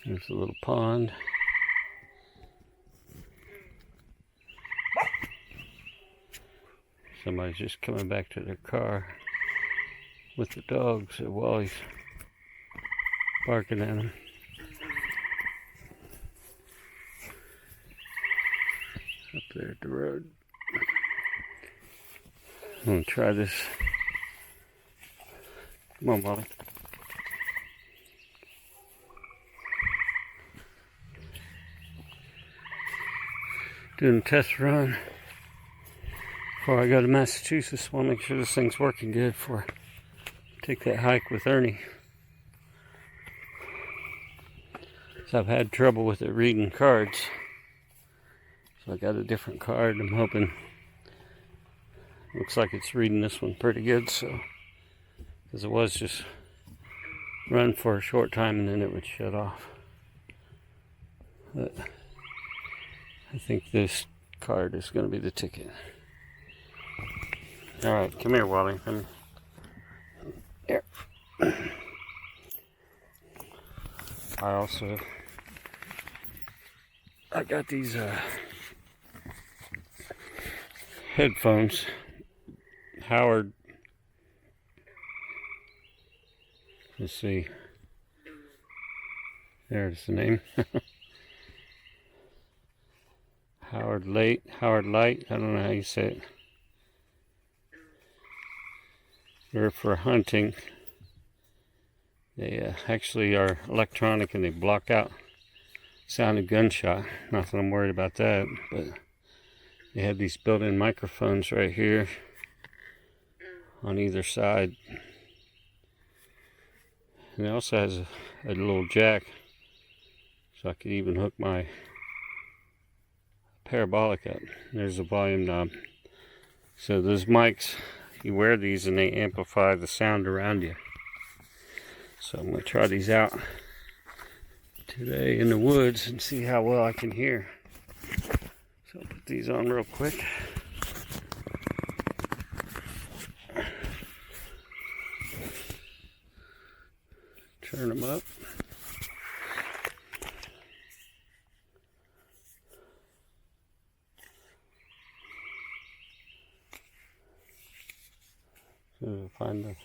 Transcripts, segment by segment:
There's a little pond. Somebody's just coming back to their car with the dogs at Wally's, barking at them. Up there at the road. I'm gonna try this. Come on, Wally. Doing a test run before I go to Massachusetts. Want to make sure this thing's working good before I take that hike with Ernie. So I've had trouble with it reading cards. So I got a different card. I'm hoping. Looks like it's reading this one pretty good. So, because it was just run for a short time and then it would shut off. But I think this card is going to be the ticket. All right, come here, Wally. Come here. I got these headphones. Howard. Let's see. There's the name. Howard Light. I don't know how you say it. They're for hunting. They actually are electronic and they block out sound of gunshot. Not that I'm worried about that, but they have these built-in microphones right here on either side. And it also has a little jack, so I could even hook my parabolic up. There's a volume knob. So those mics, you wear these and they amplify the sound around you. So I'm going to try these out today in the woods and see how well I can hear. So I'll put these on real quick. Turn them up. So find the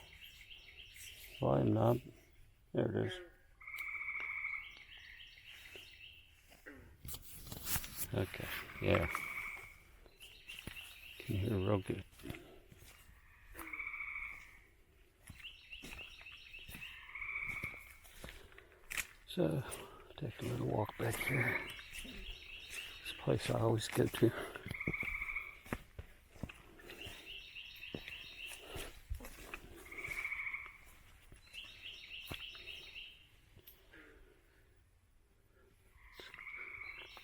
volume knob. There it is. Okay, yeah. Can hear real good. So, take a little walk back here. This place I always go to.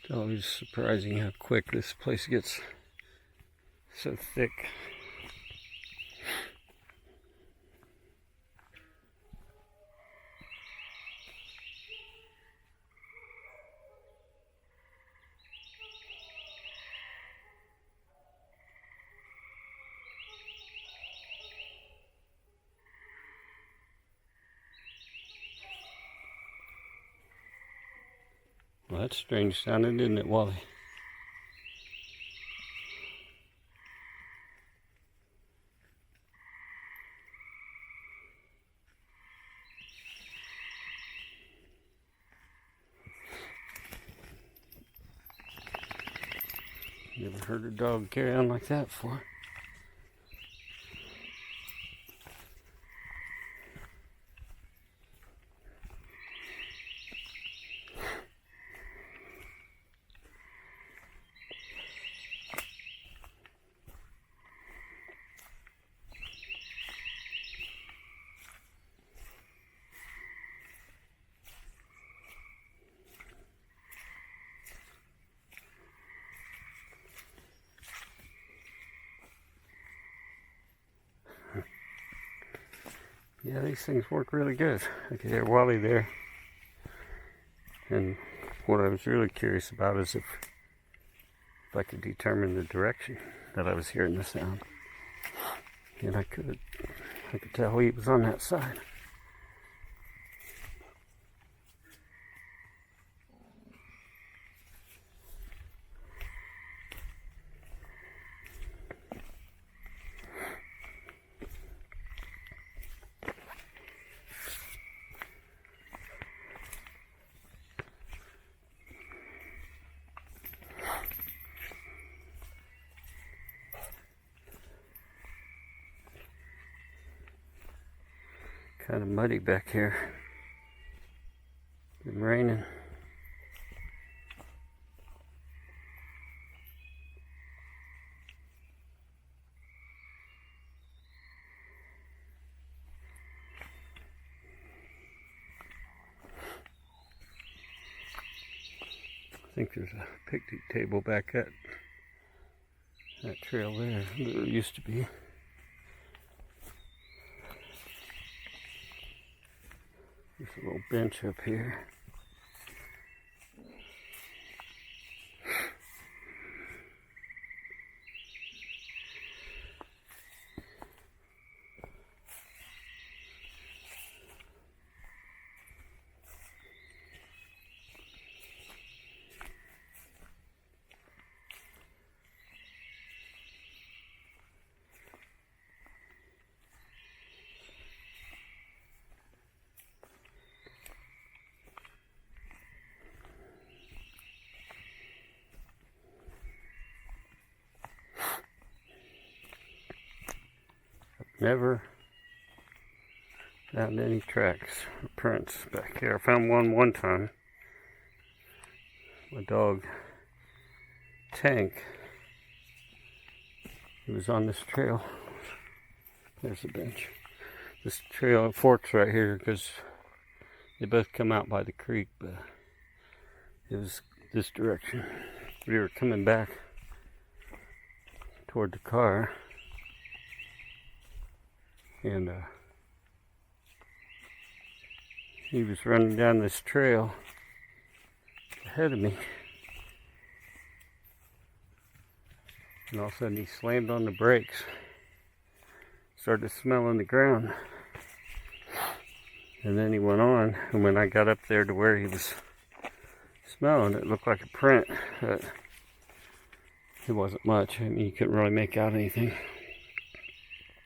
It's always surprising how quick this place gets so thick. Well, that's strange sounding, isn't it, Wally? You ever heard a dog carry on like that before? Yeah, these things work really good. I could hear Wally there. And what I was really curious about is if I could determine the direction that I was hearing the sound. And I could tell he was on that side. Kind of muddy back here. Been raining. I think there's a picnic table back at that trail there. There used to be. There's a little bench up here. Never found any tracks or prints back here. I found one time. My dog, Tank, he was on this trail. There's the bench. This trail forks right here because they both come out by the creek, but it was this direction. We were coming back toward the car. And he was running down this trail ahead of me. And all of a sudden he slammed on the brakes. Started smelling the ground. And then he went on. And when I got up there to where he was smelling, it looked like a print. But it wasn't much. I mean, you couldn't really make out anything.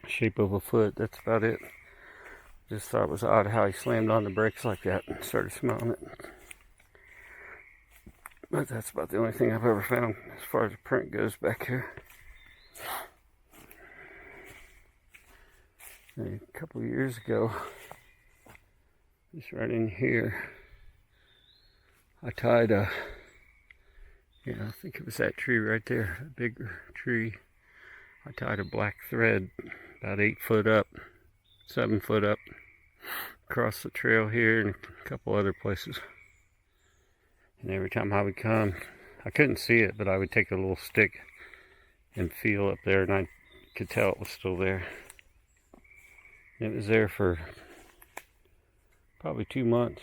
Shape of a foot, that's about it. Just thought it was odd how he slammed on the brakes like that and started smelling it. But that's about the only thing I've ever found as far as the print goes back here. A couple of years ago, just right in here, I tied I think it was that tree right there, a bigger tree. I tied a black thread about 8 foot up, 7 foot up, across the trail here and a couple other places. And every time I would come, I couldn't see it, but I would take a little stick and feel up there, and I could tell it was still there. And it was there for probably 2 months.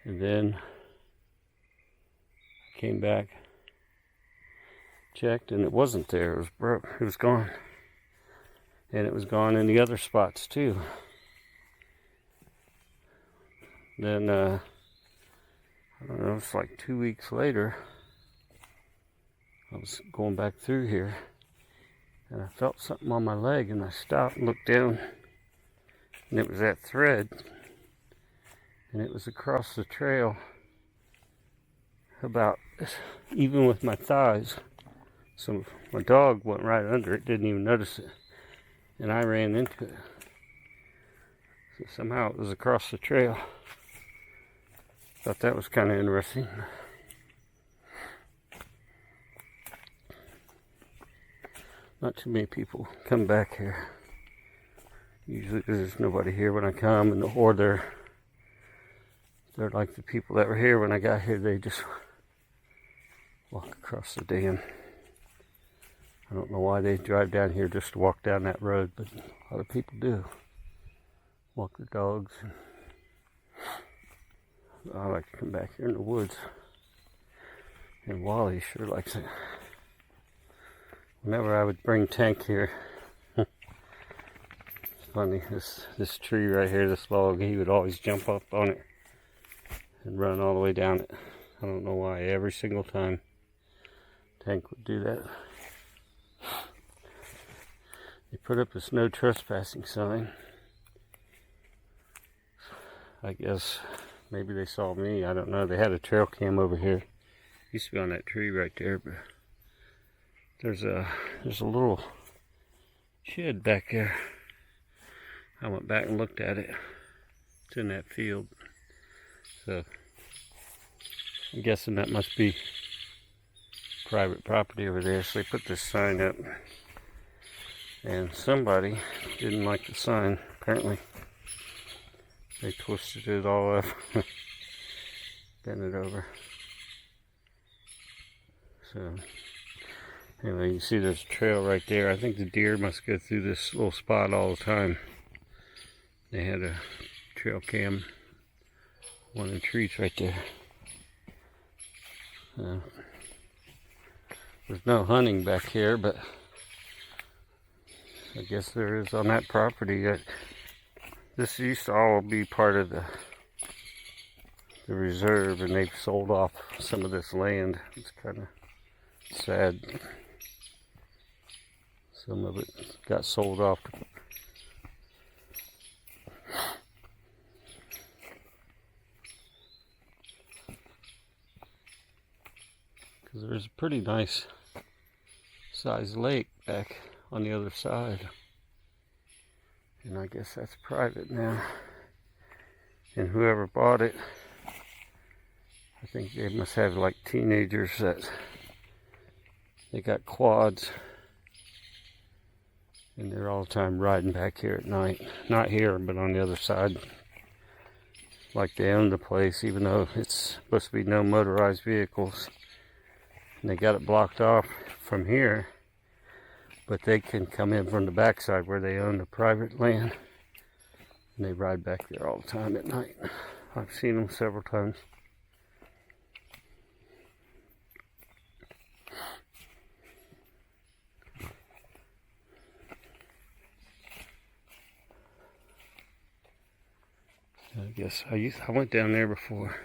And then I came back, checked, and it wasn't there. It was broke. It was gone. And it was gone in the other spots too. Then I don't know, it's like 2 weeks later, I was going back through here and I felt something on my leg, and I stopped and looked down, and it was that thread, and it was across the trail about even with my thighs. So my dog went right under it, didn't even notice it, and I ran into it. So somehow it was across the trail. Thought that was kind of interesting. Not too many people come back here. Usually there's nobody here when I come, or they're like the people that were here when I got here. They just walk across the dam. I don't know why they drive down here just to walk down that road, but a lot of people do. Walk their dogs. I like to come back here in the woods. And Wally sure likes it. Whenever I would bring Tank here, it's funny, this tree right here, this log, he would always jump up on it and run all the way down it. I don't know why. Every single time Tank would do that. They put up this no trespassing sign. I guess maybe they saw me. I don't know. They had a trail cam over here. Used to be on that tree right there, but there's a little shed back there. I went back and looked at it. It's in that field. So I'm guessing that must be private property over there. So they put this sign up. And somebody didn't like the sign, apparently. They twisted it all up. Bent it over. So anyway, you see there's a trail right there. I think the deer must go through this little spot all the time. They had a trail cam, one of the trees right there. There's no hunting back here, but I guess there is on that property. This used to all be part of the reserve, and they've sold off some of this land. It's kind of sad. Some of it got sold off. Because there's a pretty nice sized lake back on the other side. And I guess that's private now. And whoever bought it, I think they must have like teenagers that they got quads. And they're all the time riding back here at night. Not here, but on the other side. Like they own the place, even though it's supposed to be no motorized vehicles. And they got it blocked off from here. But they can come in from the backside where they own the private land. And they ride back there all the time at night. I've seen them several times. I guess I went down there before.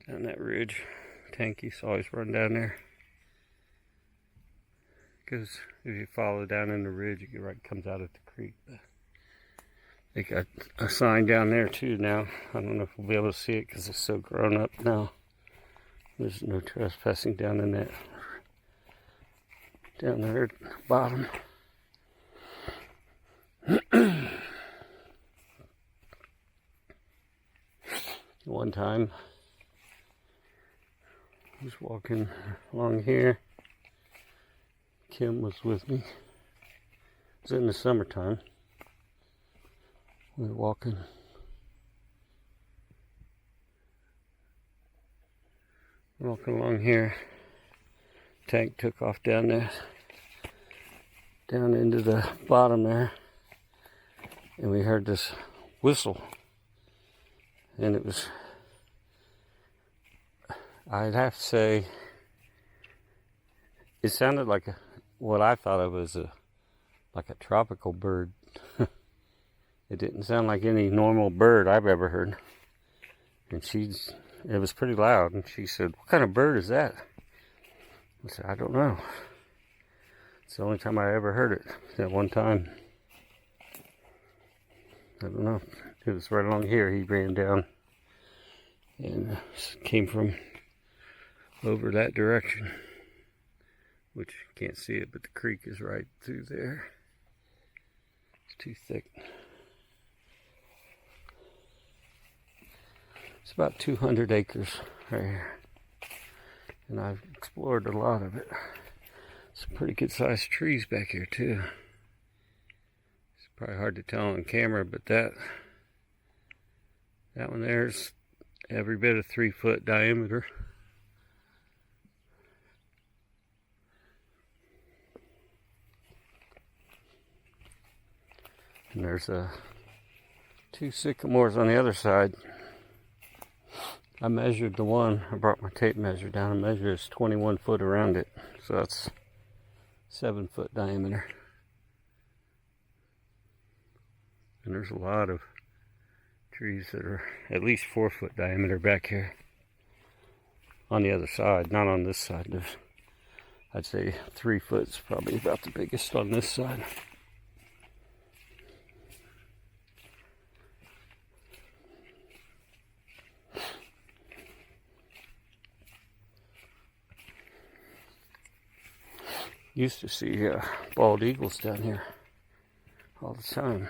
Down that ridge. Tankies always run down there. Because if you follow down in the ridge, it comes out at the creek. But they got a sign down there too now. I don't know if we'll be able to see it because it's so grown up now. There's no trespassing down in that, down there at the bottom. One time, I was walking along here. Kim was with me. It was in the summertime. We were walking along here. Tank took off down there, down into the bottom there, and we heard this whistle. And it was, I'd have to say, it sounded like what I thought of as like a tropical bird. It didn't sound like any normal bird I've ever heard. And it was pretty loud. And she said, "What kind of bird is that?" I said, "I don't know." It's the only time I ever heard it. That one time. I don't know. It was right along here. He ran down and came from over that direction, which you can't see it, but the creek is right through there. It's too thick. It's about 200 acres right here, and I've explored a lot of it. Some pretty good sized trees back here too. Probably hard to tell on camera, but that one there's every bit of 3 foot diameter. And there's 2 sycamores on the other side. I measured the one. I brought my tape measure down and measured it's 21 foot around it. So that's 7 foot diameter. And there's a lot of trees that are at least 4 foot diameter back here. On the other side, not on this side. There's, I'd say 3 foot's probably about the biggest on this side. Used to see bald eagles down here all the time.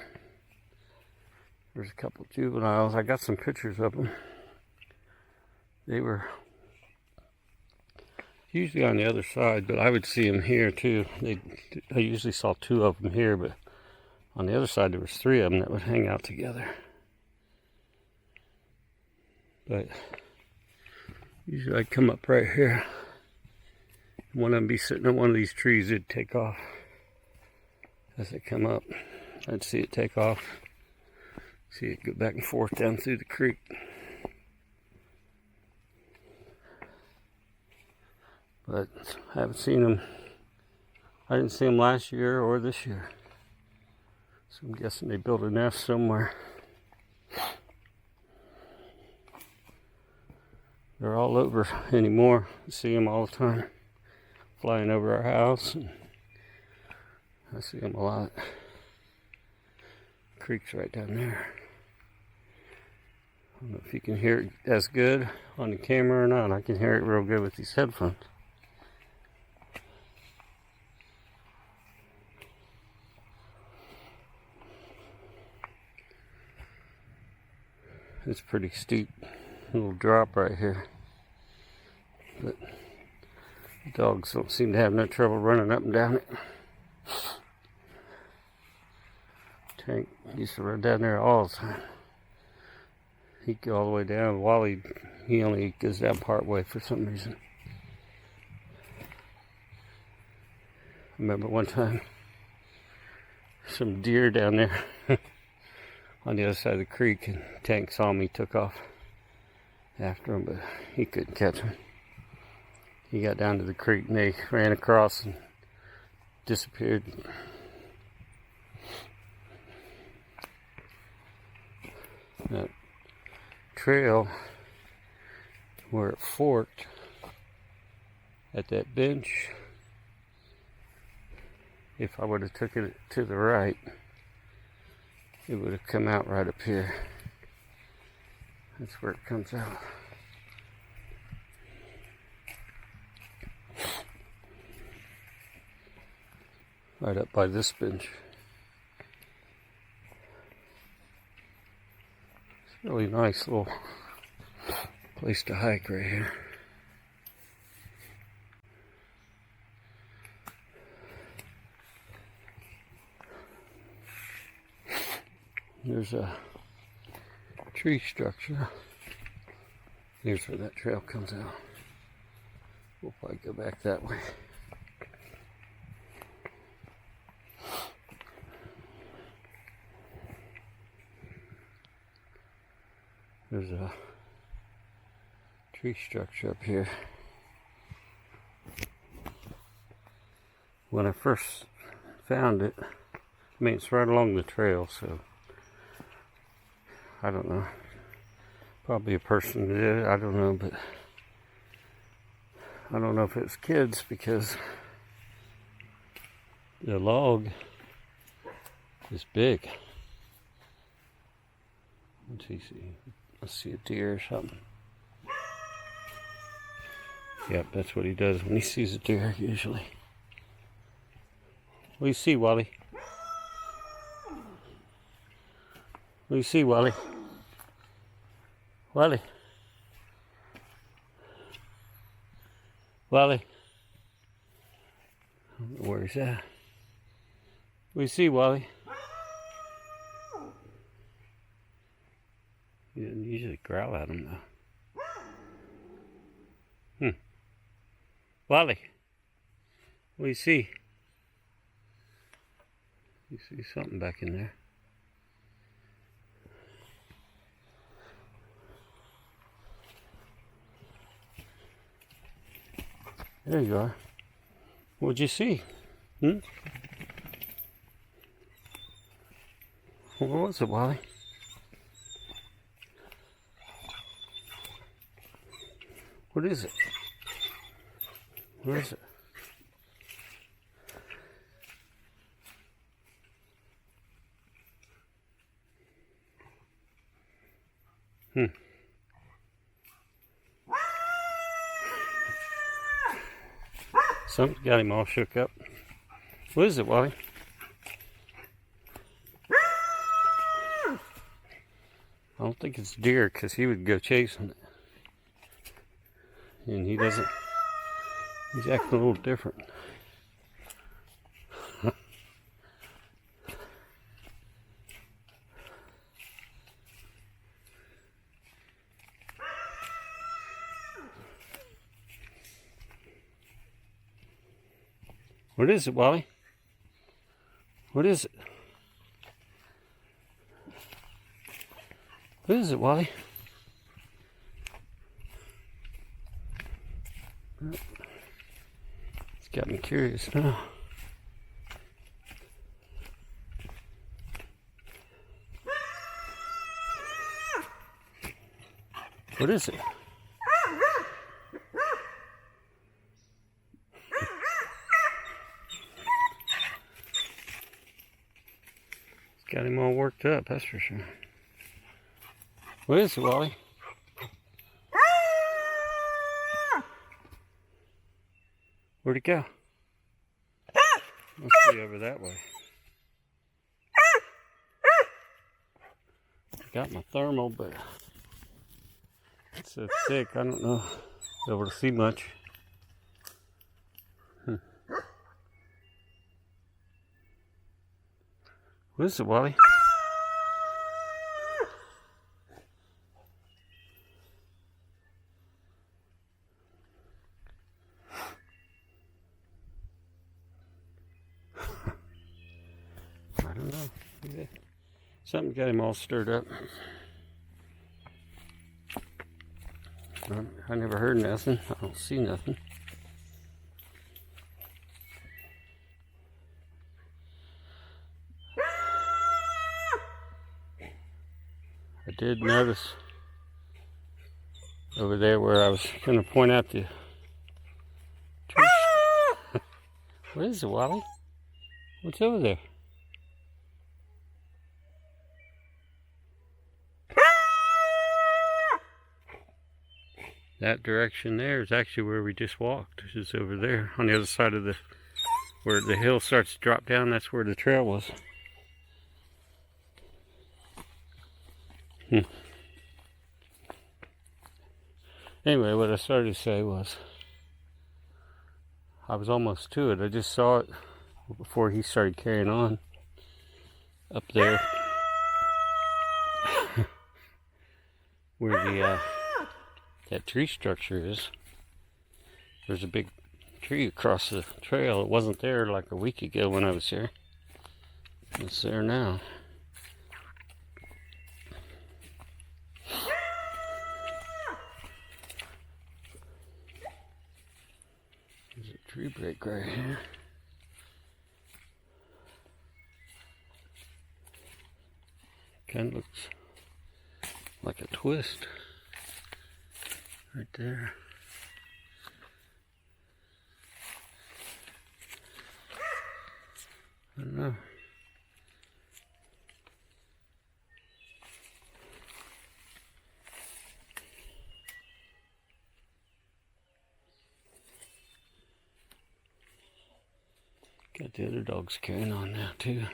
There's a couple juveniles. I got some pictures of them. They were usually on the other side, but I would see them here too. I usually saw 2 of them here, but on the other side there was 3 of them that would hang out together. But usually I'd come up right here. One of them be sitting on one of these trees. It'd take off as they come up. I'd see it take off. See it go back and forth down through the creek. But I haven't seen them. I didn't see them last year or this year. So I'm guessing they built a nest somewhere. They're all over anymore. I see them all the time. Flying over our house. And I see them a lot. Creek's right down there. I don't know if you can hear it as good on the camera or not. I can hear it real good with these headphones. It's pretty steep little drop right here. But the dogs don't seem to have no trouble running up and down it. Tank used to run down there all the time. He'd go all the way down. Wally, he only goes down part way for some reason. I remember one time, some deer down there on the other side of the creek, and Tank saw me, took off after him, but he couldn't catch him. He got down to the creek and they ran across and disappeared. That trail where it forked at that bench, if I would have took it to the right, it would have come out right up here. That's where it comes out. Right up by this bench. It's a really nice little place to hike right here. There's a tree structure. Here's where that trail comes out. We'll probably go back that way. There's a tree structure up here. When I first found it, I mean, it's right along the trail, so I don't know. Probably a person did it, I don't know, but I don't know if it's kids because the log is big. Let's see a deer or something. Yep, that's what he does when he sees a deer usually. What do you see, Wally? What do you see, Wally? Wally? Wally? I don't know where he's at. What do you see, Wally? You didn't usually growl at him, though. Wally? What do you see? You see something back in there. There you are. What'd you see? What was it, Wally? What is it? Where is it? Something got him all shook up. What is it, Wally? I don't think it's deer because he would go chasing it. And he doesn't, he's acting a little different. What is it, Wally? What is it? What is it, Wally? It's got me curious now. What is it? It's got him all worked up, that's for sure. What is it, Wally? Where'd it go? Must be over that way. Got my thermal, but it's so thick, I don't know if I'll be able to see much. What is it, Wally? I don't know. Something got him all stirred up. I never heard nothing. I don't see nothing. I did notice over there where I was going to point out the tree. What is it, Wally? What's over there? That direction there is actually where we just walked. It's over there on the other side of where the hill starts to drop down. That's where the trail was. Anyway, what I started to say was I was almost to it. I just saw it before he started carrying on up there where that tree structure is. There's a big tree across the trail. It wasn't there like a week ago when I was here. It's there now. There's a tree break right here. Kind of looks like a twist right there. I don't know. Got the other dogs carrying on now too.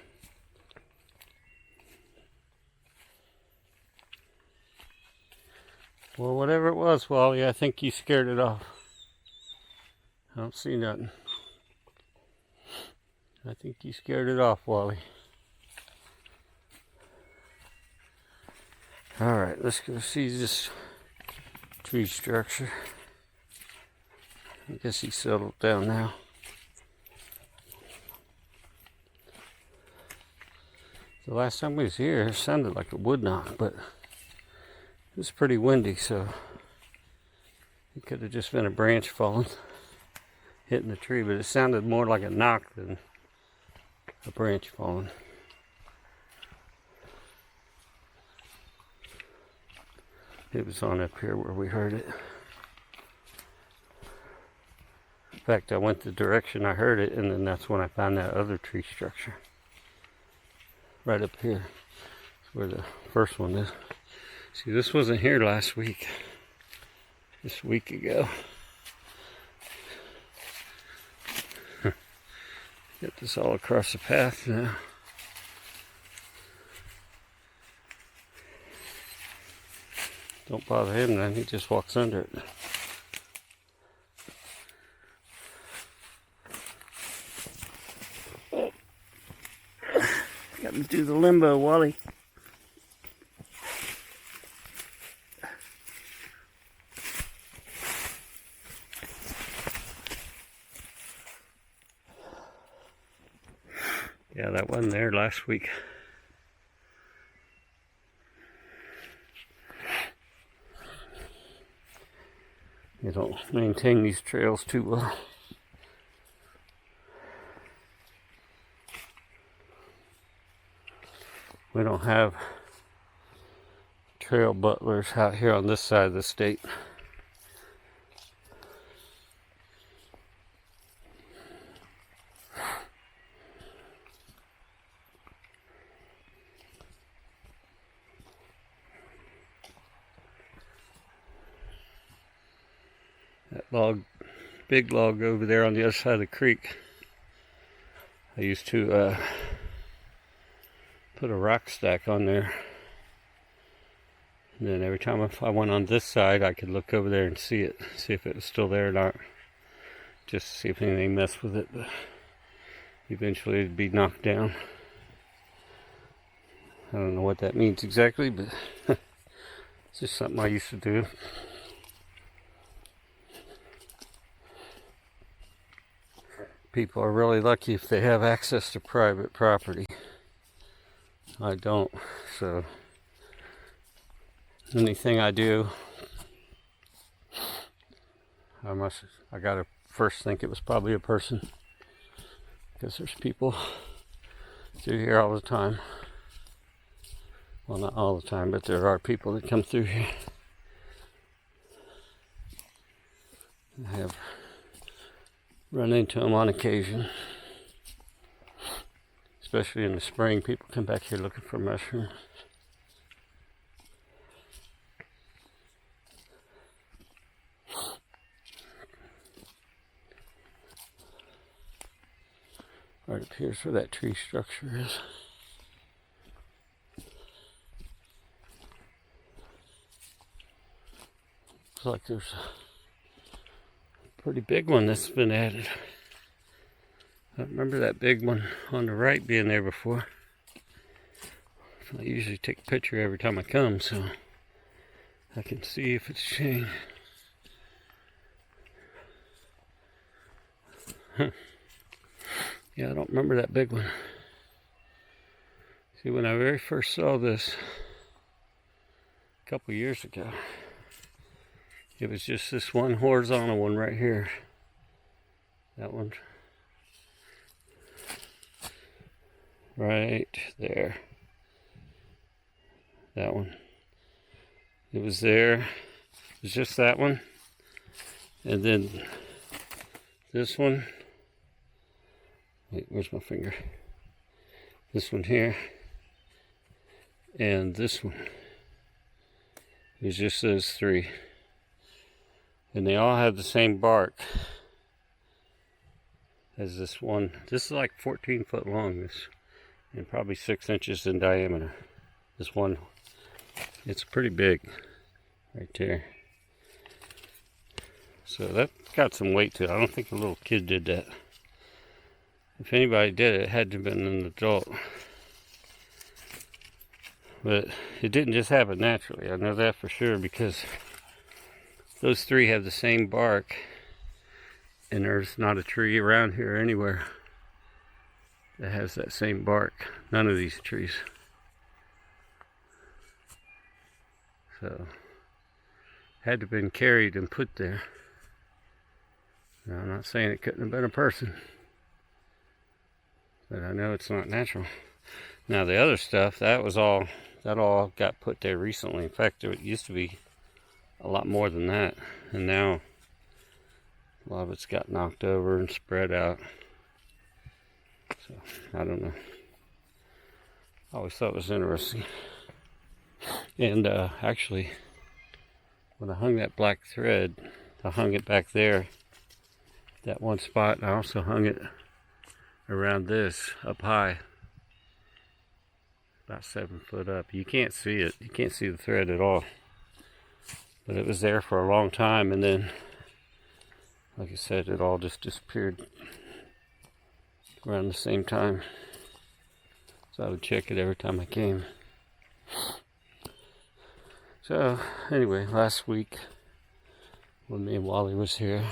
Well, whatever it was, Wally, I think you scared it off. I don't see nothing. I think you scared it off, Wally. Alright, let's go see this tree structure. I guess he settled down now. The last time we was here, it sounded like a wood knock, but it was pretty windy, so it could have just been a branch falling, hitting the tree, but it sounded more like a knock than a branch falling. It was on up here where we heard it. In fact, I went the direction I heard it, and then that's when I found that other tree structure. Right up here. That's where the first one is. See, this wasn't here last week. This week ago. Get this all across the path now. Don't bother him then, he just walks under it. Got to do the limbo, Wally. Yeah, that wasn't there last week. You don't maintain these trails too well. We don't have trail butlers out here on this side of the state. That log, big log over there on the other side of the creek, I used to put a rock stack on there. And then every time if I went on this side, I could look over there and see it, see if it was still there or not. Just to see if anything messed with it, but eventually it'd be knocked down. I don't know what that means exactly, but it's just something I used to do. People are really lucky if they have access to private property. I don't, so anything I do, I gotta first think it was probably a person, because there's people through here all the time. Well, not all the time, but there are people that come through here. I have run into them on occasion, especially in the spring. People come back here looking for mushrooms. Right up here's where that tree structure is. Looks like there's a pretty big one that's been added. I remember that big one on the right being there before. I usually take a picture every time I come, so I can see if it's changed. Huh. Yeah, I don't remember that big one. See, when I very first saw this a couple years ago, it was just this one horizontal one right here. That one. Right there. That one. It was there. It was just that one. And then this one. Wait, where's my finger? This one here. And this one. It was just those three. And they all have the same bark as this one. This is like 14 foot long, this, and probably 6 inches in diameter. This one, it's pretty big right there. So that got some weight to it. I don't think a little kid did that. If anybody did it, it had to have been an adult. But it didn't just happen naturally. I know that for sure, because those three have the same bark, and there's not a tree around here anywhere that has that same bark. None of these trees. So, had to have been carried and put there. Now, I'm not saying it couldn't have been a person, but I know it's not natural. Now the other stuff, that all got put there recently. In fact, it used to be a lot more than that, and now a lot of it's got knocked over and spread out. So I don't know. I always thought it was interesting. And actually, when I hung that black thread, I hung it back there, that one spot, and I also hung it around this up high, about 7 foot up. You can't see it. You can't see the thread at all. But it was there for a long time, and then, like I said, it all just disappeared around the same time. So I would check it every time I came. So anyway, last week when me and Wally was here,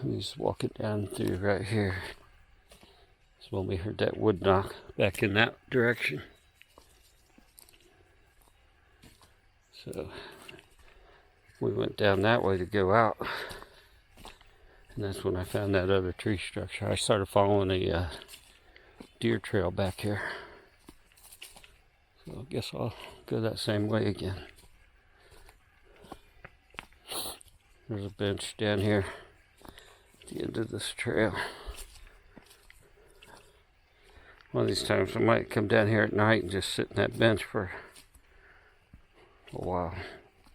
he was walking down through right here. That's when we heard that wood knock back in that direction. So we went down that way to go out. And that's when I found that other tree structure. I started following a deer trail back here. So I guess I'll go that same way again. There's a bench down here at the end of this trail. One of these times I might come down here at night and just sit on that bench for a while,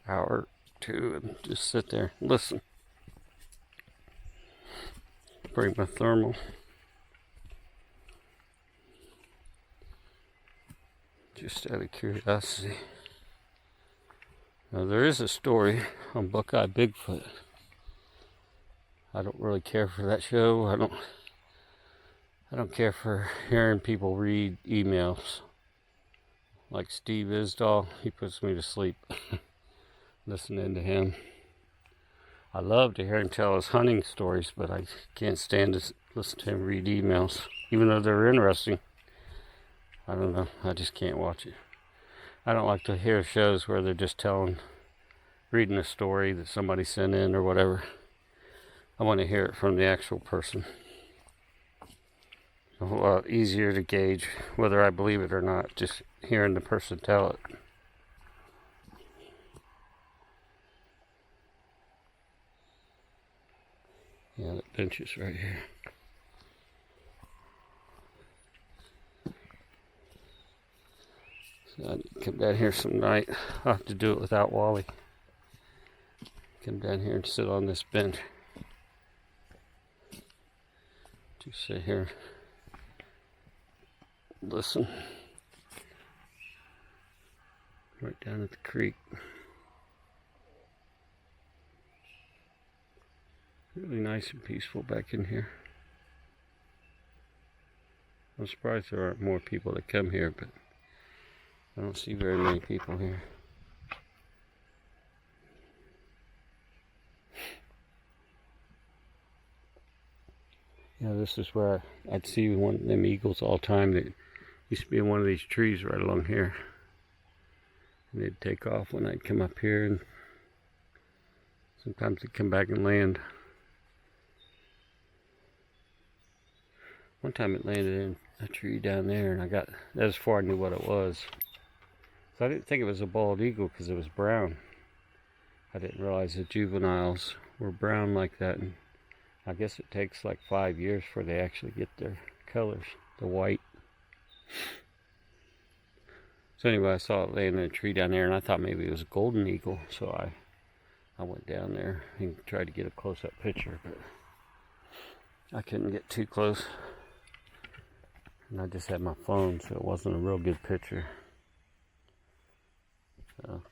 hour or two, and just sit there and listen. Bring my thermal. Just out of curiosity. Now there is a story on Buckeye Bigfoot. I don't really care for that show. I don't care for hearing people read emails. Like Steve Isdall, he puts me to sleep listening to him. I love to hear him tell his hunting stories, but I can't stand to listen to him read emails, even though they're interesting. I don't know, I just can't watch it. I don't like to hear shows where they're just reading a story that somebody sent in or whatever. I want to hear it from the actual person. It's a whole lot easier to gauge whether I believe it or not, just hearing the person tell it. Yeah, that bench is right here. So I need to come down here some night. I'll have to do it without Wally. Come down here and sit on this bench. Just sit here, listen. Right down at the creek. Really nice and peaceful back in here. I'm surprised there aren't more people that come here, but I don't see very many people here. Yeah, this is where I'd see one of them eagles all the time that used to be in one of these trees right along here. And they'd take off when I'd come up here, and sometimes they'd come back and land. One time it landed in a tree down there, and that was before I knew what it was. So I didn't think it was a bald eagle because it was brown. I didn't realize the juveniles were brown like that, and I guess it takes like 5 years before they actually get their colors, the white. So anyway, I saw it laying in a tree down there, and I thought maybe it was a golden eagle, so I went down there and tried to get a close-up picture, but I couldn't get too close. And I just had my phone, so it wasn't a real good picture. So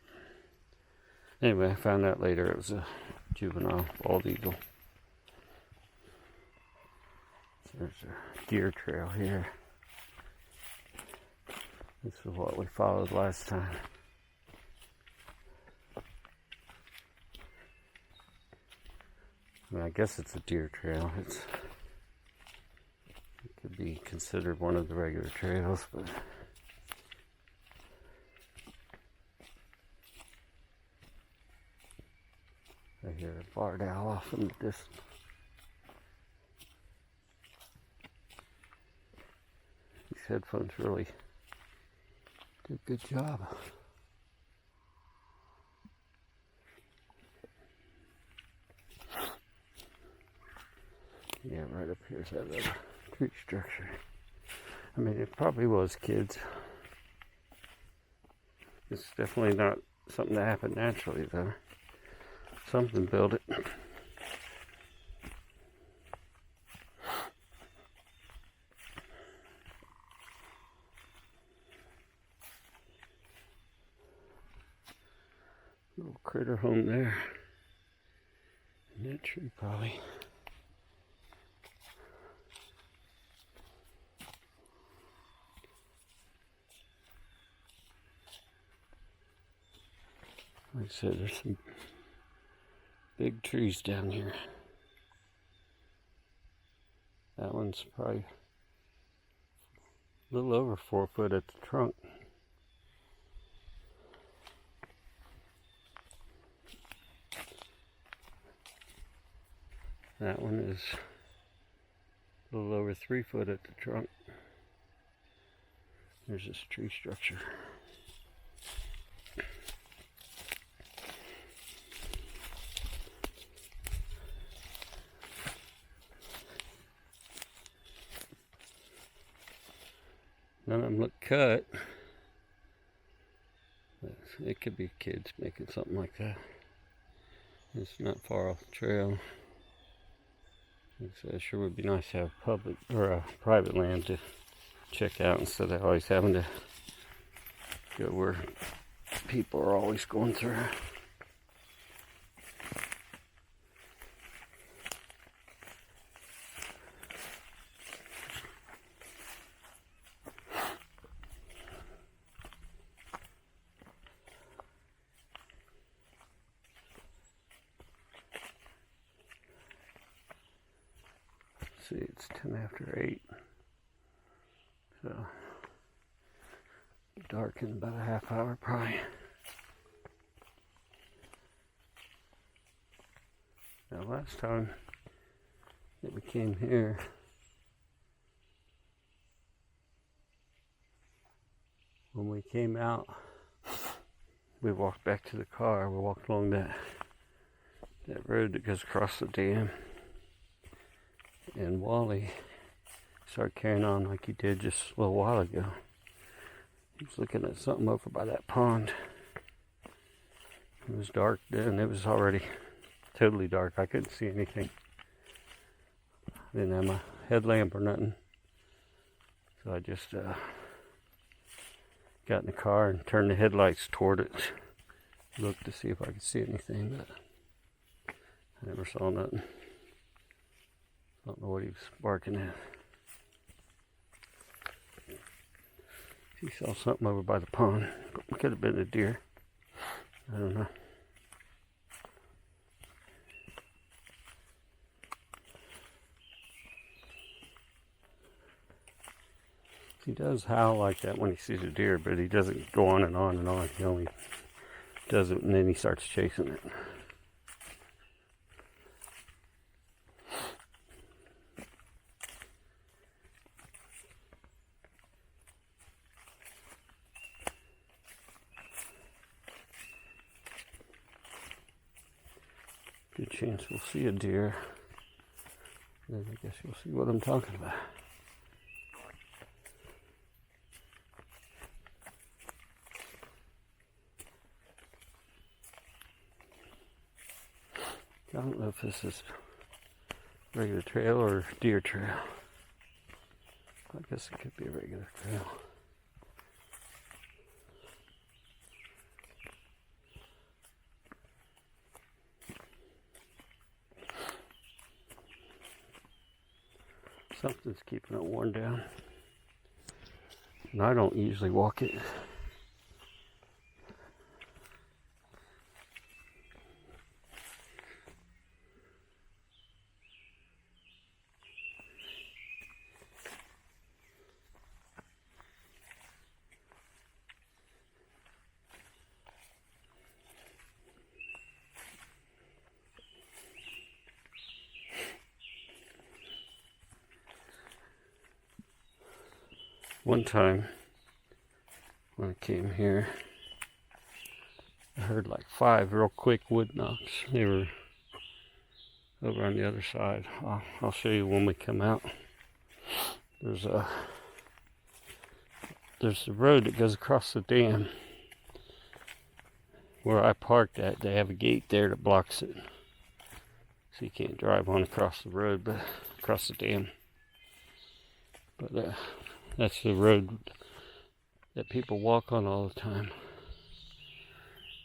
anyway, I found out later it was a juvenile bald eagle. So there's a deer trail here. This is what we followed last time. I mean, I guess it's a deer trail. It could be considered one of the regular trails, but I hear a barred owl off in the distance. These headphones really do a good job. Yeah, right up here's that other tree structure. I mean, it probably was kids. It's definitely not something that happened naturally, though. Something built it. Little critter home there. In that tree probably. Like I said, there's some big trees down here. That one's probably a little over 4 foot at the trunk. That one is a little over 3 foot at the trunk. There's this tree structure. None of them look cut. But it could be kids making something like that. It's not far off the trail. So it sure would be nice to have public or private land to check out instead of always having to go where people are always going through. See, it's 10 after 8, so dark in about a half hour probably. Now last time that we came here, when we came out, we walked back to the car. We walked along that road that goes across the dam. And Wally started carrying on like he did just a little while ago. He was looking at something over by that pond. It was dark then. It was already totally dark. I couldn't see anything. I didn't have my headlamp or nothing. So I just got in the car and turned the headlights toward it. Looked to see if I could see anything, but I never saw nothing. I don't know what he was barking at. He saw something over by the pond. It could have been a deer. I don't know. He does howl like that when he sees a deer, but he doesn't go on and on and on. He only does it and then he starts chasing it. Good chance we'll see a deer. Then I guess you'll see what I'm talking about. I don't know if this is regular trail or deer trail. I guess it could be a regular trail. Something's keeping it worn down. And I don't usually walk it. One time when I came here, I heard like 5 real quick wood knocks. They were over on the other side. I'll show you when we come out. There's the road that goes across the dam. Where I parked at, they have a gate there that blocks it. So you can't drive on across the road, but across the dam. But that's the road that people walk on all the time.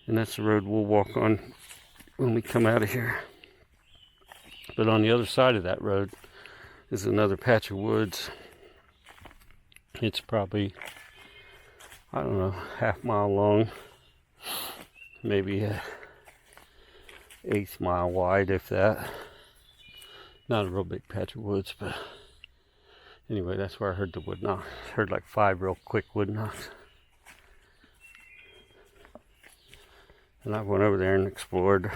And that's the road we'll walk on when we come out of here. But on the other side of that road is another patch of woods. It's probably, I don't know, half-mile long, maybe an eighth mile wide, if that. Not a real big patch of woods, but anyway, that's where I heard the wood knocks. Heard like 5 real quick wood knocks. And I went over there and explored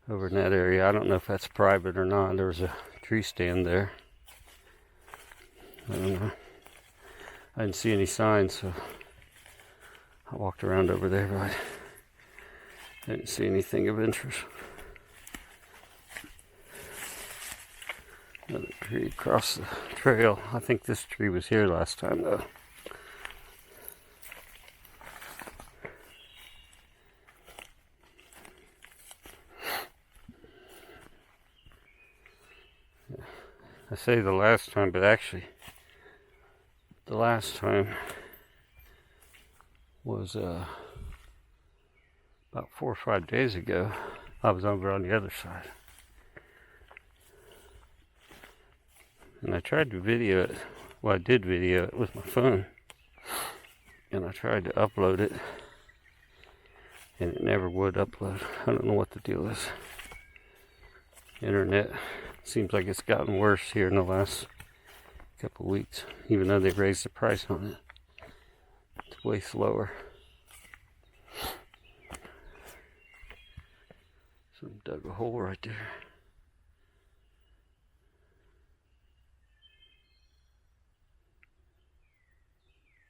over in that area. I don't know if that's private or not. There was a tree stand there. I don't know. I didn't see any signs, so I walked around over there, but I didn't see anything of interest. Another tree across the trail. I think this tree was here last time, though. I say the last time, but actually, the last time was about 4 or 5 days ago. I was over on the other side. And I tried to video it. Well, I did video it with my phone. And I tried to upload it. And it never would upload. I don't know what the deal is. Internet seems like it's gotten worse here in the last couple of weeks. Even though they've raised the price on it. It's way slower. Someone dug a hole right there.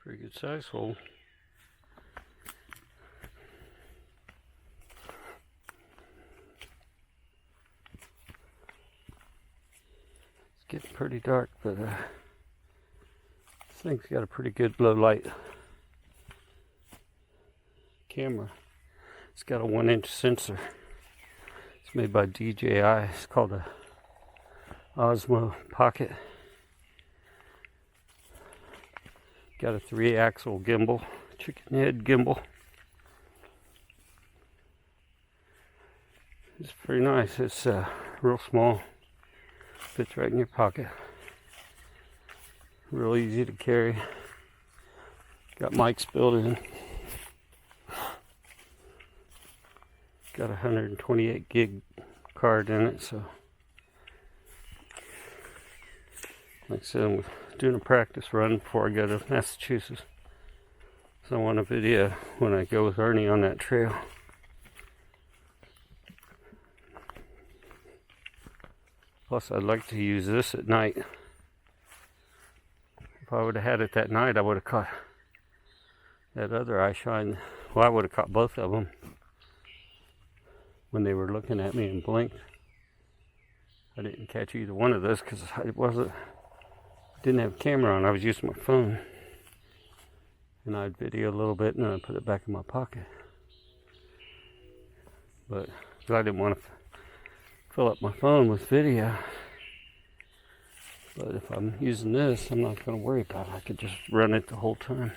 Pretty good size hole. It's getting pretty dark, but this thing's got a pretty good low light camera. It's got a 1-inch sensor. It's made by DJI. It's called a Osmo Pocket. Got a 3-axle gimbal, chicken head gimbal. It's pretty nice. It's real small. Fits right in your pocket. Real easy to carry. Got mics built in. Got a 128 gig card in it, so like I said, I'm doing a practice run before I go to Massachusetts. So I want a video when I go with Ernie on that trail. Plus, I'd like to use this at night. If I would have had it that night, I would have caught that other eye shine. Well, I would have caught both of them when they were looking at me and blinked. I didn't catch either one of those because I didn't have a camera on. I was using my phone. And I'd video a little bit and then I'd put it back in my pocket. But I didn't want to fill up my phone with video. But if I'm using this, I'm not going to worry about it. I could just run it the whole time.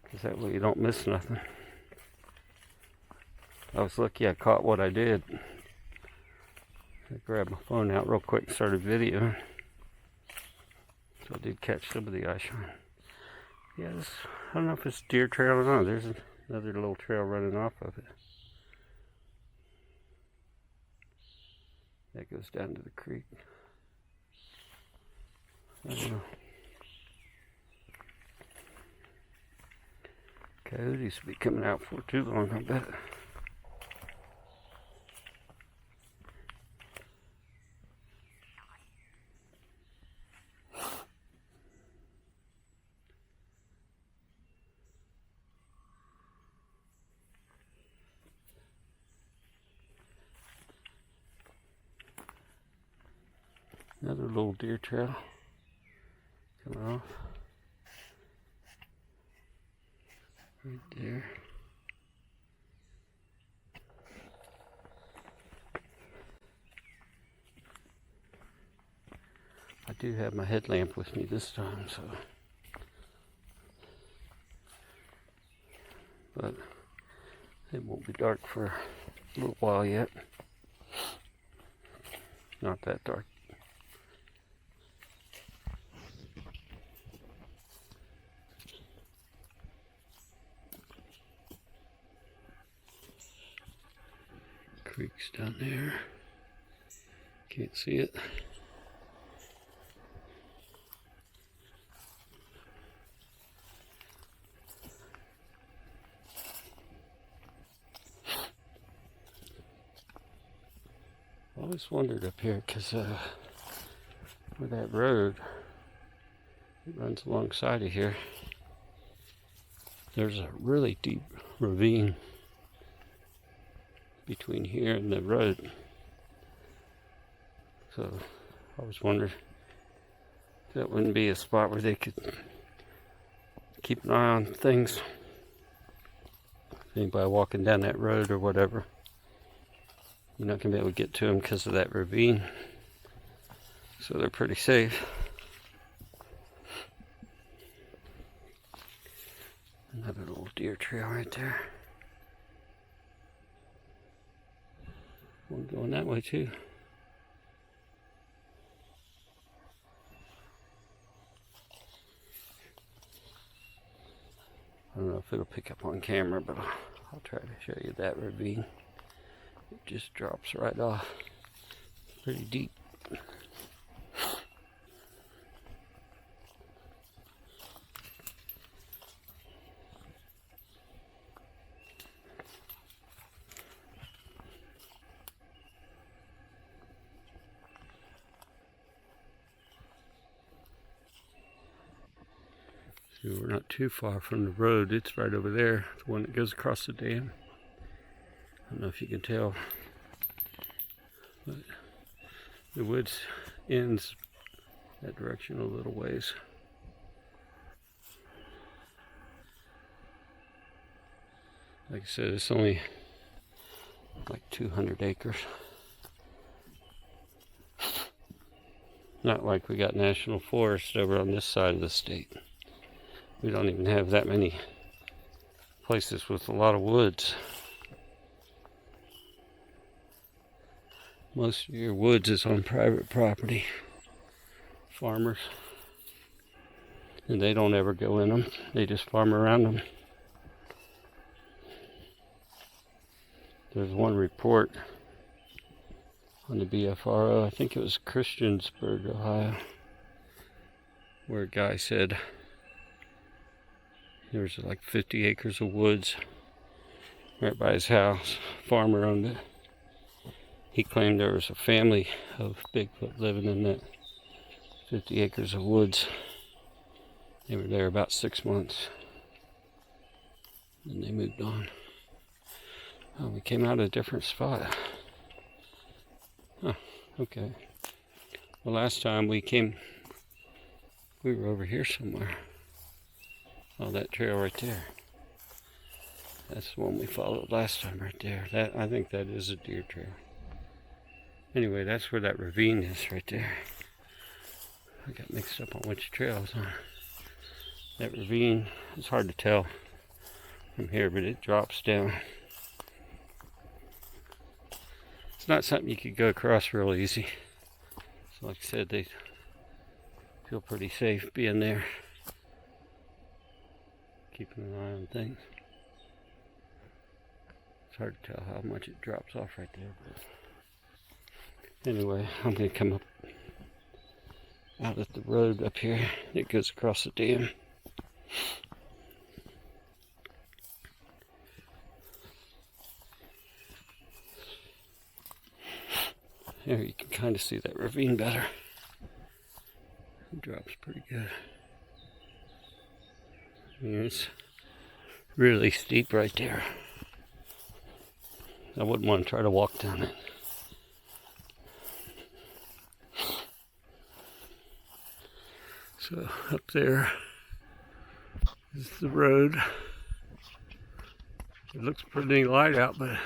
Because that way you don't miss nothing. I was lucky I caught what I did. I grabbed my phone out real quick and started videoing. So I did catch some of the eye shine. Yeah, I don't know if it's deer trail or not. There's another little trail running off of it. That goes down to the creek. I don't know. Coyotes will be coming out for too long, I bet. Another little deer trail coming off right there. I do have my headlamp with me this time, so but it won't be dark for a little while yet. Not that dark. Creek's down there. Can't see it. I always wondered up here because where that road it runs alongside of here, there's a really deep ravine between here and the road. So I always wondered if that wouldn't be a spot where they could keep an eye on things. Anybody walking down that road or whatever, you're not going to be able to get to them because of that ravine. So they're pretty safe. Another little deer trail right there. One going that way too. I don't know if it'll pick up on camera, but I'll try to show you that ravine. It just drops right off. Pretty deep. So we're not too far from the road. It's right over there, the one that goes across the dam. I don't know if you can tell, but the woods ends that direction a little ways. Like I said, it's only like 200 acres. Not like we got national forest over on this side of the state. We don't even have that many places with a lot of woods. Most of your woods is on private property. Farmers. And they don't ever go in them. They just farm around them. There's one report on the BFRO, I think it was Christiansburg, Ohio, where a guy said there was like 50 acres of woods right by his house. Farmer owned it. He claimed there was a family of Bigfoot living in that 50 acres of woods. They were there about 6 months. And they moved on. Oh, we came out of a different spot. Huh, okay. Well, last time we came, we were over here somewhere. Oh, that trail right there. That's the one we followed last time right there. That, I think that is a deer trail. Anyway, that's where that ravine is right there. I got mixed up on which trail I was on. That ravine, it's hard to tell from here, but it drops down. It's not something you could go across real easy. So like I said, they feel pretty safe being there. Keeping an eye on things. It's hard to tell how much it drops off right there. But anyway, I'm going to come up out at the road up here that goes across the dam. There you can kind of see that ravine better. It drops pretty good. I mean, it's really steep right there. I wouldn't want to try to walk down it. So up there is the road. It looks pretty light out, but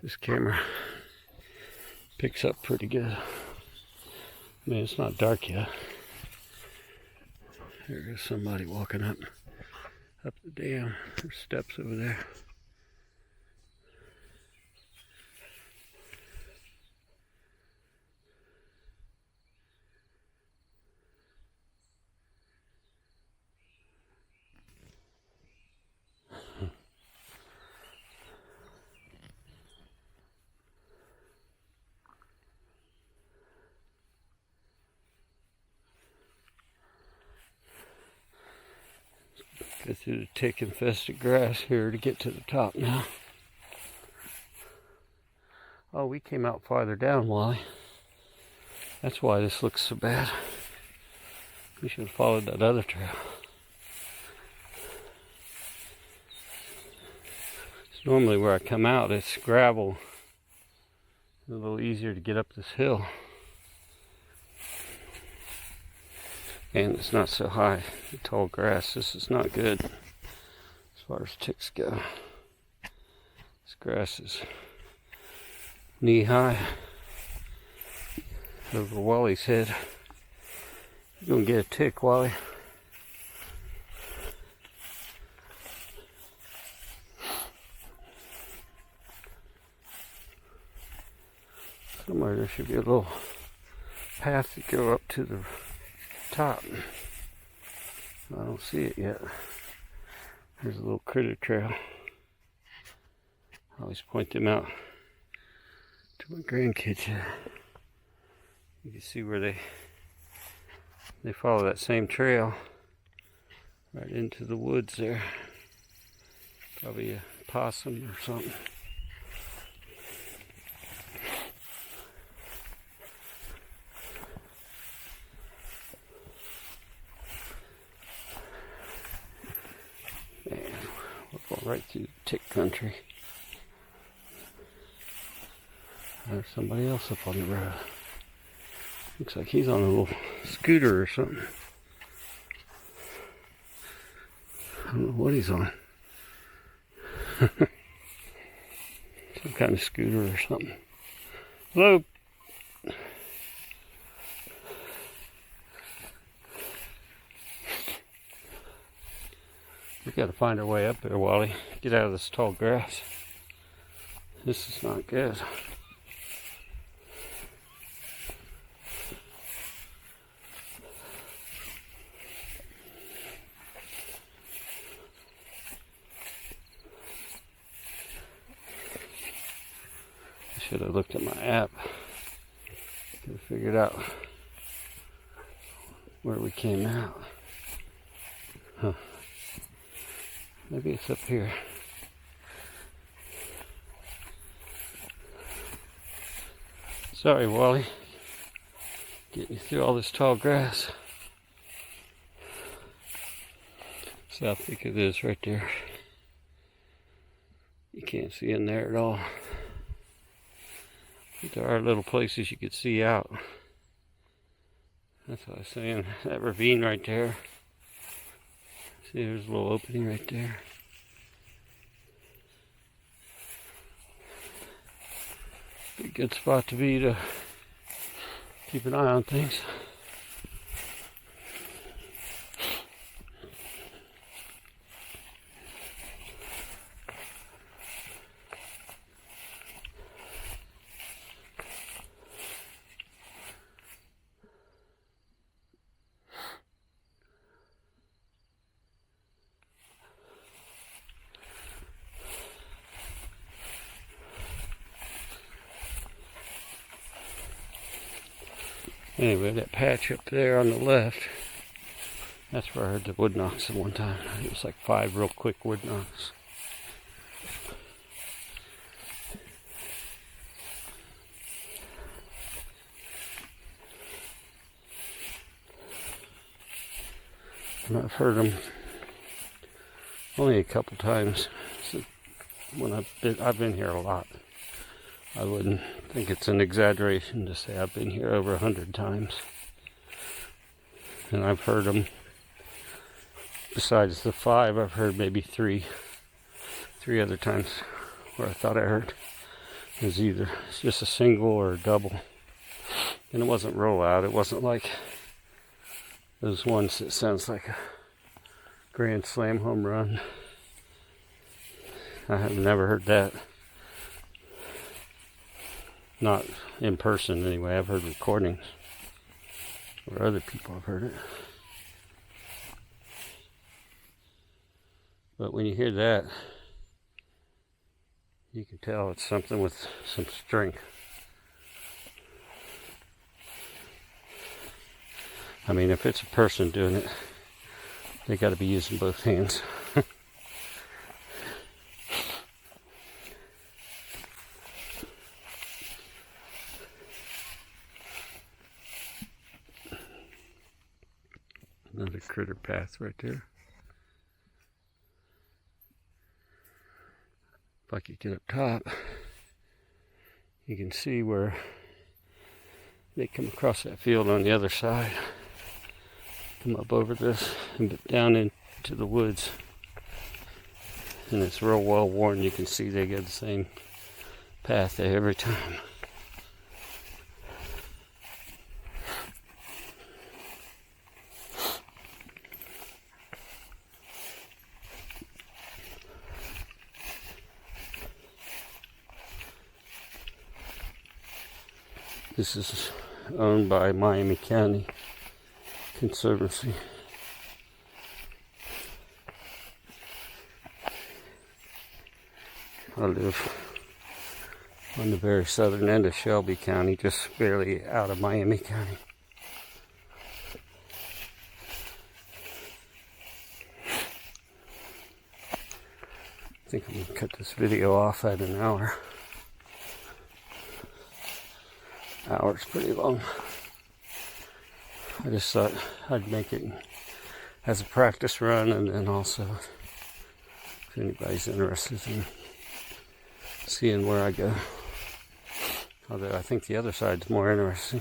this camera picks up pretty good. I mean, it's not dark yet. There goes somebody walking up. up the dam. There's steps over there. Go through the tick-infested grass here to get to the top now. Oh, we came out farther down, Wally. That's why this looks so bad. We should have followed that other trail. It's normally where I come out, it's gravel. It's a little easier to get up this hill. And it's not so high, the tall grass. This is not good as far as ticks go. This grass is knee high over Wally's head. You're gonna get a tick, Wally. Somewhere there should be a little path to go up to the top. I don't see it yet. There's a little critter trail. I always point them out to my grandkids. You can see where they follow that same trail right into the woods there. Probably a possum or something. Right through tick country. There's somebody else up on the road. Looks like he's on a little scooter or something. I don't know what he's on. Some kind of scooter or something. Hello. We got to find our way up there, Wally. Get out of this tall grass. This is not good. I should have looked at my app. Could have figured out where we came out. Huh. Maybe it's up here. Sorry, Wally. Getting you through all this tall grass. See how thick it is right there. You can't see in there at all. But there are little places you could see out. That's what I was saying. That ravine right there. See, there's a little opening right there. Be a good spot to be to keep an eye on things. Anyway, that patch up there on the left, that's where I heard the wood knocks at one time. It was like 5 real quick wood knocks. And I've heard them only a couple times. So when I've been here a lot. I wouldn't think it's an exaggeration to say I've been here over 100 times. And I've heard them, besides the 5, I've heard maybe 3 other times where I thought I heard. It was either just a single or a double. And it wasn't roll out. It wasn't like those ones that sounds like grand slam home run. I have never heard that. Not in person anyway. I've heard recordings where other people have heard it. But when you hear that, you can tell it's something with some strength. I mean, if it's a person doing it, they got to be using both hands. Another critter path right there. If I could get up top, you can see where they come across that field on the other side. Come up over this and down into the woods. And it's real well worn. You can see they get the same path there every time. This is owned by Miami County Conservancy. I live on the very southern end of Shelby County, just barely out of Miami County. I think I'm going to cut this video off at an hour. Hour's pretty long. I just thought I'd make it as a practice run, and then also if anybody's interested in seeing where I go. Although I think the other side's more interesting.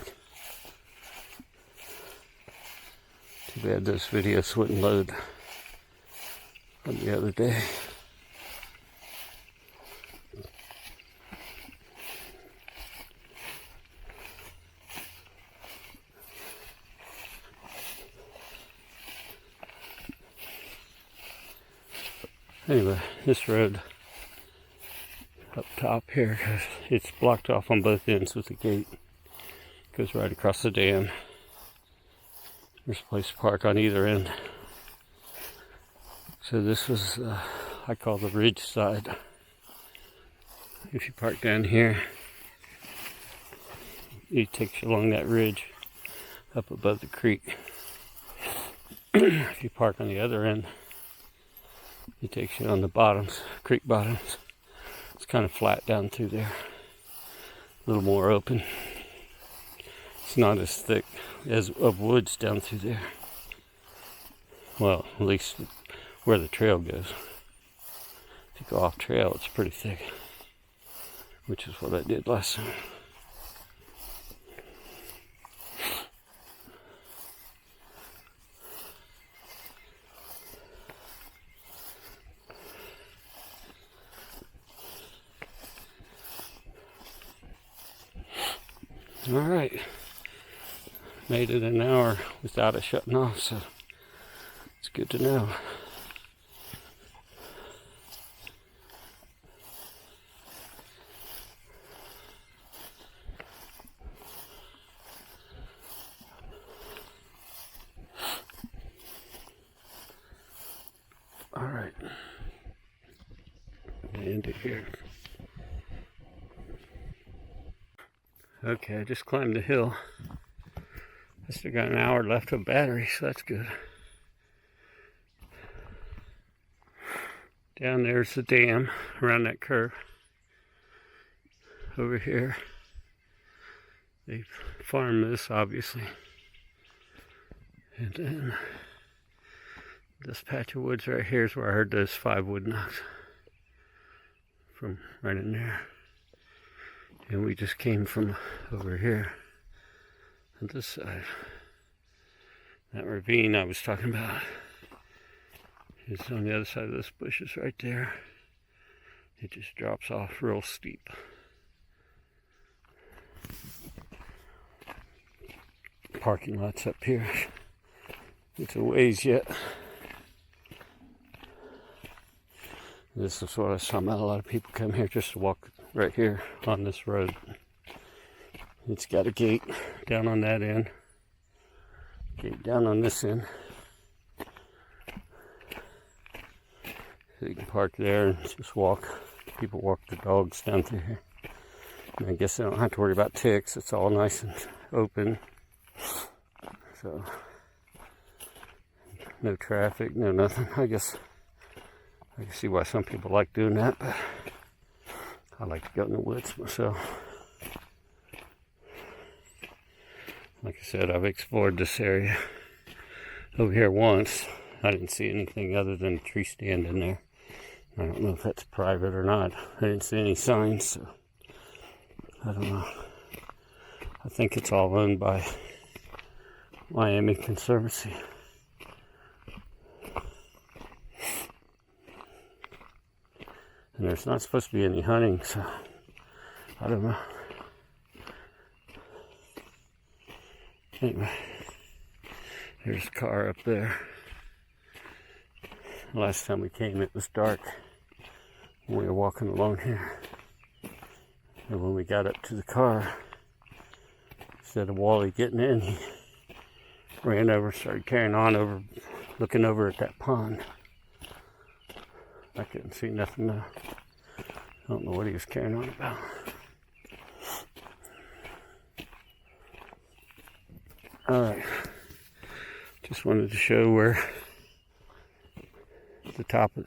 Too bad those videos wouldn't load from the other day. Anyway, this road up top here, it's blocked off on both ends with a gate. Goes right across the dam. There's a place to park on either end. So this was, I call the ridge side. If you park down here, it takes you along that ridge up above the creek. If you park on the other end, it takes you on the bottoms, creek bottoms. It's kind of flat down through there. A little more open. It's not as thick as of woods down through there. Well, at least where the trail goes. If you go off trail, it's pretty thick. Which is what I did last time. All right, made it an hour without it shutting off, so it's good to know. All right, I'm gonna end it here. Okay, I just climbed the hill. I still got an hour left of battery, so that's good. Down there's the dam around that curve. Over here, they farm this, obviously. And then this patch of woods right here is where I heard those 5 wood knocks from right in there. And we just came from over here on this side. That ravine I was talking about is on the other side of those bushes right there. It just drops off real steep. Parking lot's up here. It's a ways yet. This is what I was talking about. A lot of people come here just to walk right here on this road. It's got a gate down on that end, gate down on this end. So you can park there and just walk. People walk the dogs down through here. And I guess they don't have to worry about ticks. It's all nice and open. So, no traffic, no nothing. I guess I can see why some people like doing that, but I like to go in the woods myself. Like I said, I've explored this area over here once. I didn't see anything other than a tree stand in there. I don't know if that's private or not. I didn't see any signs, so I don't know. I think it's all owned by Miami Conservancy. And there's not supposed to be any hunting, so I don't know. Anyway, there's a car up there. Last time we came, it was dark when we were walking along here. And when we got up to the car, instead of Wally getting in, he ran over, started carrying on over, looking over at that pond. I couldn't see nothing though. I don't know what he was carrying on about. Alright. Just wanted to show where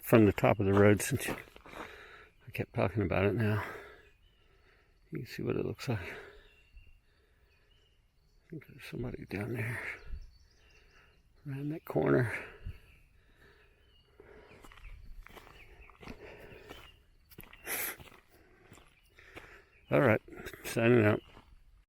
from the top of the road, since I kept talking about it now. You can see what it looks like. I think there's somebody down there around that corner. Alright, signing out.